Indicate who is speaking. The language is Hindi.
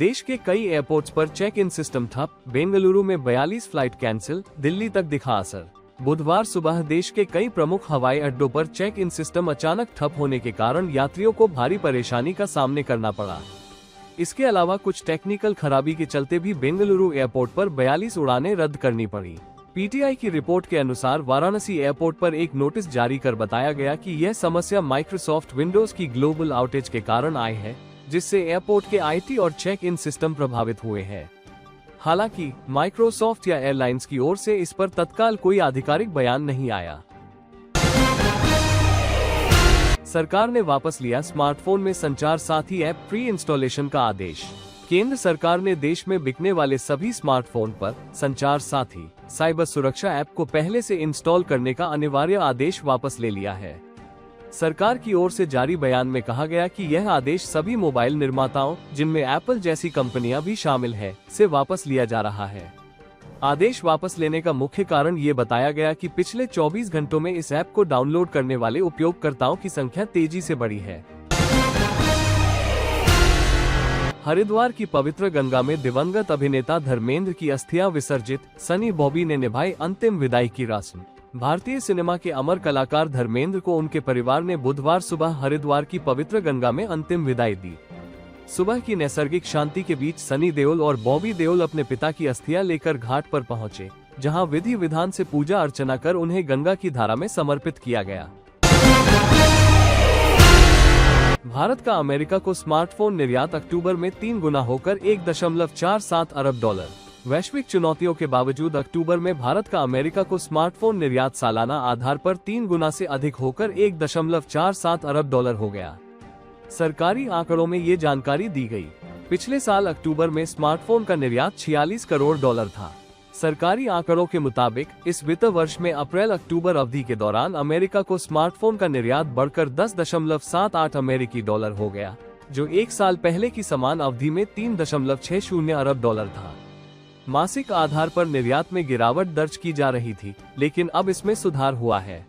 Speaker 1: देश के कई एयरपोर्ट्स पर चेक इन सिस्टम ठप, बेंगलुरु में 42 फ्लाइट कैंसिल, दिल्ली तक दिखा असर। बुधवार सुबह देश के कई प्रमुख हवाई अड्डों पर चेक इन सिस्टम अचानक ठप होने के कारण यात्रियों को भारी परेशानी का सामना करना पड़ा। इसके अलावा कुछ टेक्निकल खराबी के चलते भी बेंगलुरु एयरपोर्ट पर 42 उड़ानें रद्द करनी पड़ी। पीटीआई की रिपोर्ट के अनुसार वाराणसी एयरपोर्ट पर एक नोटिस जारी कर बताया गया कि यह समस्या माइक्रोसॉफ्ट विंडोज की ग्लोबल आउटेज के कारण आई है, जिससे एयरपोर्ट के आईटी और चेक इन सिस्टम प्रभावित हुए हैं। हालांकि माइक्रोसॉफ्ट या एयरलाइंस की ओर से इस पर तत्काल कोई आधिकारिक बयान नहीं आया। सरकार ने वापस लिया स्मार्टफोन में संचार साथी ऐप प्री इंस्टॉलेशन का आदेश। केंद्र सरकार ने देश में बिकने वाले सभी स्मार्टफोन पर संचार साथी साइबर सुरक्षा ऐप को पहले से इंस्टॉल करने का अनिवार्य आदेश वापस ले लिया है। सरकार की ओर से जारी बयान में कहा गया कि यह आदेश सभी मोबाइल निर्माताओं, जिनमें एप्पल जैसी कंपनियां भी शामिल है, से वापस लिया जा रहा है। आदेश वापस लेने का मुख्य कारण ये बताया गया कि पिछले 24 घंटों में इस ऐप को डाउनलोड करने वाले उपयोगकर्ताओं की संख्या तेजी से बढ़ी है। हरिद्वार की पवित्र गंगा में दिवंगत अभिनेता धर्मेंद्र की अस्थियां विसर्जित, सनी बॉबी ने निभाई अंतिम विदाई की रस्म। भारतीय सिनेमा के अमर कलाकार धर्मेंद्र को उनके परिवार ने बुधवार सुबह हरिद्वार की पवित्र गंगा में अंतिम विदाई दी। सुबह की नैसर्गिक शांति के बीच सनी देओल और बॉबी देओल अपने पिता की अस्थियां लेकर घाट पर पहुंचे, जहां विधि विधान से पूजा अर्चना कर उन्हें गंगा की धारा में समर्पित किया गया। भारत का अमेरिका को स्मार्टफोन निर्यात अक्टूबर में 3 गुना होकर 1.47 अरब डॉलर। वैश्विक चुनौतियों के बावजूद अक्टूबर में भारत का अमेरिका को स्मार्टफोन निर्यात सालाना आधार पर 3 गुना से अधिक होकर 1.47 अरब डॉलर हो गया। सरकारी आंकड़ों में ये जानकारी दी गई। पिछले साल अक्टूबर में स्मार्टफोन का निर्यात 46 करोड़ डॉलर था। सरकारी आंकड़ों के मुताबिक इस वित्त वर्ष में अप्रैल-अक्टूबर अवधि के दौरान अमेरिका को स्मार्टफोन का निर्यात बढ़कर 10.78 अमेरिकी डॉलर हो गया, जो एक साल पहले की समान अवधि में 3.60 अरब डॉलर था। मासिक आधार पर निर्यात में गिरावट दर्ज की जा रही थी, लेकिन अब इसमें सुधार हुआ है।